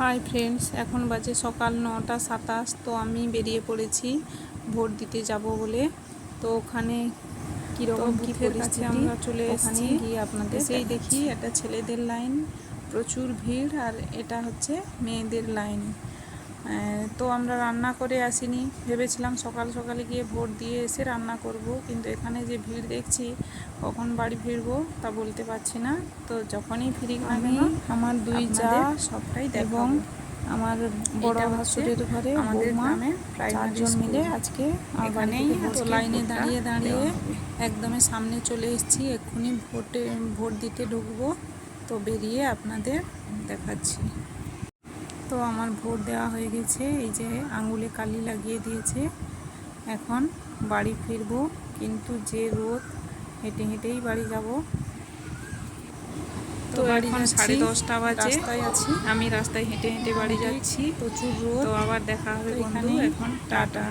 Hi friends, এখন বাজে সকাল 9টা 27। তো আমি বেরিয়ে পড়েছি ভোট দিতে যাব বলে। তো ওখানে কীরকম কী পরিস্থিতি আমরা চলে এসেছি, গিয়ে আপনাদের সেই দেখি এটা ছেলেদের লাইন, প্রচুর ভিড়, আর এটা হচ্ছে মেয়েদের লাইন। তো আমরা রান্না করে আসিনি, ভেবেছিলাম সকাল সকালে গিয়ে ভোট দিয়ে এসে রান্না করব, কিন্তু এখানে যে ভিড় দেখছি কখন বাড়ি ফিরবো তা বলতে পারছি না। তো যখনই ফিরি না কেন আমার দুই যা সবটাই এবং আমার বড় ভাসুরের ঘরে বৌমা চারজন মিলে আজকে এখানেই তো লাইনে দাঁড়িয়ে দাঁড়িয়ে একদমই সামনে চলে এসেছি। এক্ষুনি ভোট দিতে ঢুকবো, তো বেরিয়ে আপনাদের দেখাচ্ছি। তো আমার ভোট দেওয়া হয়ে গেছে, এই যে আঙুলে কালি লাগিয়ে দিয়েছে। এখন বাড়ি ফিরবো, কিন্তু যে রোদ, হেঁটে হেঁটেই বাড়ি যাব। তো এখন 10:30 বাজে, রাস্তায় আছি আমি, রাস্তায় হেঁটে হেঁটে বাড়ি যাচ্ছি, প্রচুর রোদ। তো আবার দেখা হবে বন্ধু, এখন টাটা।